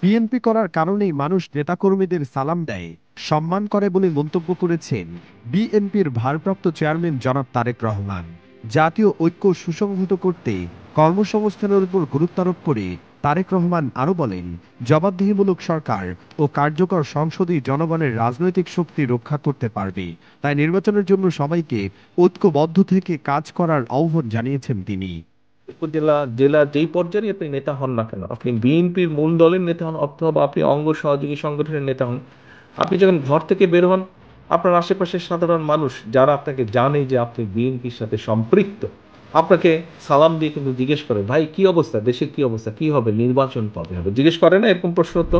BNP করার কারণেই মানুষ নেতাকর্মীদের সালাম দেয়, সম্মান করে বলে মন্তব্য করেছেন বিএনপির ভারপ্রাপ্ত চেয়ারম্যান জনাব তারেক রহমান। জাতীয় ঐক্য সুসংহত করতে কর্মসংস্থানের উপর গুরুত্বারোপ করে তারেক রহমান আরও বলেন, জবাবদিহিমূলক সরকার ও কার্যকর সংসদই জনগণের রাজনৈতিক শক্তি রক্ষা করতে পারবে। তাই নির্বাচনের জন্য সবাইকে ঐক্যবদ্ধ থেকে কাজ করার আহ্বান জানিয়েছেন তিনি। উপজেলা জেলা যেই পর্যায়ে আপনি নেতা হন না কেন, আপনি বিএনপির মূল দলের নেতা হন অথবা আপনি অঙ্গ সহযোগী সংগঠনের নেতা হন, আপনি যখন ঘর থেকে বের হন, আপনার আশেপাশের সাধারণ মানুষ যারা আপনাকে জানে যে আপনি বিএনপির সাথে সম্পৃক্ত, আপনাকে সালাম দিয়ে কিন্তু জিজ্ঞেস করে, ভাই কি অবস্থা, দেশের কি অবস্থা, কি হবে, নির্বাচন কবে হবে, জিজ্ঞেস করে না এরকম প্রশ্ন? তো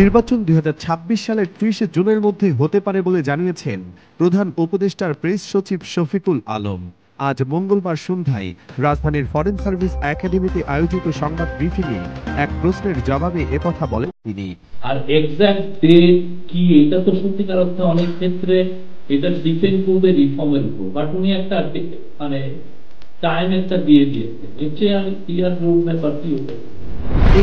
নির্বাচন ২০২৬ সালের ৩০ জুনের মধ্যে হতে পারে বলে জানিয়েছেন প্রধান উপদেষ্টার প্রেস সচিব শফিকুল আলম। আজ মঙ্গলবার সন্ধ্যায় রাজধানীর ফরেন সার্ভিস একাডেমিতে আয়োজিত সংবাদ ব্রিফিংয়ে এক প্রশ্নের জবাবে একথা বলেন তিনি। আর এক্সাক্ট ডেট কি, এটা তো সত্যিকার অর্থে অনেক ক্ষেত্রে এটা ডিপেন্ড করবে রিফর্মের উপর, বাট উনি একটা মানে টাইম একটা দিয়ে দিয়েছে, এর চেয়ে আমি ক্লিয়ার রোড ম্যাপ আর কি হতে।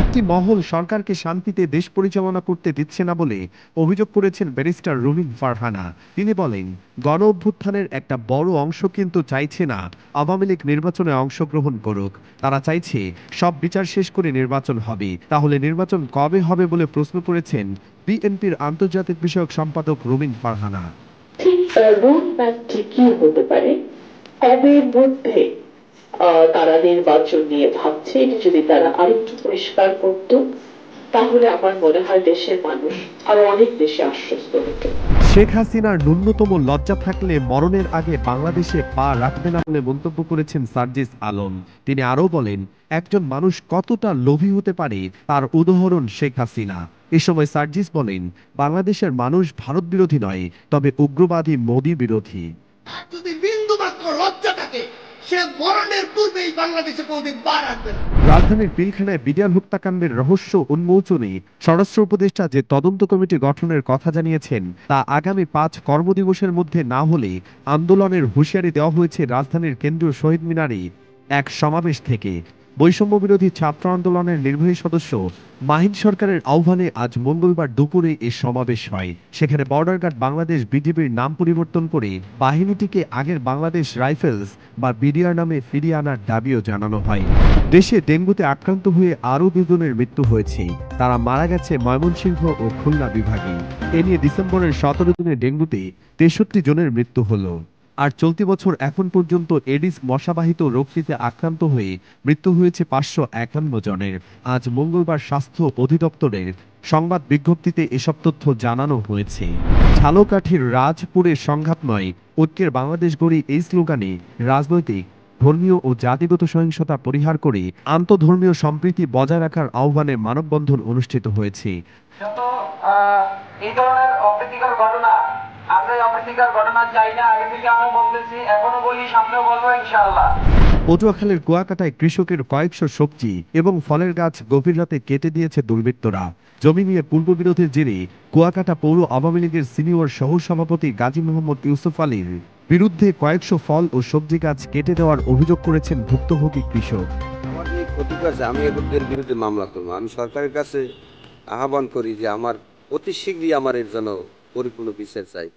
একটি মহল সরকারকে শান্তিতে দেশ পরিচালনা করতে দিচ্ছে না বলে অভিযোগ করেছেন ব্যারিস্টার রুমিন ফারহানা। তিনি বলেন, গণ অভ্যুত্থানের একটা বড় অংশ কিন্তু চাইছে না আওয়ামী লীগ নির্বাচনে অংশগ্রহণ করুক। তারা চাইছে সব বিচার শেষ করে নির্বাচন হবে। তাহলে নির্বাচন কবে হবে বলে প্রশ্ন করেছেন বিএনপির আন্তর্জাতিক বিষয়ক সম্পাদক রুমিন ফারহানা। রোড ম্যাপটি কি হতে পারে, কবের মধ্যে তারা নির্বাচন নিয়ে ভাবছে, এটি যদি তারা আরেকটু পরিষ্কার করত, তাহলে আমার মনে হয় দেশের মানুষ আরো অনেক বেশি আশ্বস্ত হতো। শেখ হাসিনার ন্যূনতম লজ্জা থাকলে মরণের আগে বাংলাদেশে পা রাখবে না বলে মন্তব্য করেছেন সার্জিস আলম। তিনি আরও বলেন, একজন মানুষ কতটা লোভী হতে পারে তার উদাহরণ শেখ হাসিনা। এ সময় সার্জিস বলেন, বাংলাদেশের মানুষ ভারত বিরোধী নয়, তবে উগ্রবাদী মোদী বিরোধী। যদি বিন্দু মাত্র লজ্জা থাকে, সে মরণের পূর্বেই বাংলাদেশে কোনদিন পা রাখবে না। রাজধানীর পিলখানায় বিডিআর হত্যাকাণ্ডের রহস্য উন্মোচনে স্বরাষ্ট্র উপদেষ্টা যে তদন্ত কমিটি গঠনের কথা জানিয়েছেন তা আগামী ৫ কর্মদিবসের মধ্যে না হলে আন্দোলনের হুঁশিয়ারি দেওয়া হয়েছে রাজধানীর কেন্দ্রীয় শহীদ মিনারে এক সমাবেশ থেকে। বৈষম্য বিরোধী ছাত্র আন্দোলনের নির্বাহী সদস্য মাহিন সরকারের আহ্বানে আজ মঙ্গলবার দুপুরে এ সমাবেশ হয়। সেখানে বর্ডার গার্ড বাংলাদেশ বিজিবির নাম পরিবর্তন করে বাহিনীটিকে আগের বাংলাদেশ রাইফেলস বা বিডিআর নামে ফিরিয়ে আনার দাবিও জানানো হয়। দেশে ডেঙ্গুতে আক্রান্ত হয়ে আরও ২ জনের মৃত্যু হয়েছে। তারা মারা গেছে ময়মনসিংহ ও খুলনা বিভাগে। এ নিয়ে ডিসেম্বরের ১৭ দিনে ডেঙ্গুতে ৬৩ জনের মৃত্যু হলো। আর চলতি বছর এখন পর্যন্ত এডিস মশাবাহিত রোগটিতে আক্রান্ত হয়ে মৃত্যু হয়েছে ৫৫১ জনের। আজ মঙ্গলবার স্বাস্থ্য অধিদপ্তরের সংবাদ বিজ্ঞপ্তিতে এসব তথ্য জানানো হয়েছে। ঝালকাঠির রাজপুরের সংঘাত নয়, ঐক্যের বাংলাদেশ গড়ি এই স্লোগানে রাজনৈতিক, ধর্মীয় ও জাতিগত সহিংসতা পরিহার করে আন্তঃধর্মীয় সম্প্রীতি বজায় রাখার আহ্বানে মানববন্ধন অনুষ্ঠিত হয়েছে। এই ধরনের অপ্রীতিকর ঘটনা, আমরা এই অপ্রীতিকর ঘটনা চাই না, আগে থেকে আমরা বলতেছি, এখনো বলি, সামনেও বলবো ইনশাআল্লাহ। পটুয়াখালীর কুয়াকাটায় কৃষকের কয়েকশো সবজি এবং ফলের গাছ গভীর রাতে কেটে দিয়েছে দুর্বৃত্তরা। জমি নিয়ে পূর্ববিরোধের জেরে কুয়াকাটা পৌর আওয়ামী লীগের সিনিয়র সহ সভাপতি গাজী মোহাম্মদ ইউসুফ আলীর বিরুদ্ধে কয়েকশো ফল ও সবজি গাছ কেটে দেওয়ার অভিযোগ করেছেন ভুক্তভোগী কৃষক। আমার যে ক্ষতি করেছে, আমি এদের বিরুদ্ধে মামলা করবো। আমি সরকারের কাছে আহ্বান করি যে আমার অতি শীঘ্রই আমার এর জন্য পরিপূর্ণ বিচার চাই।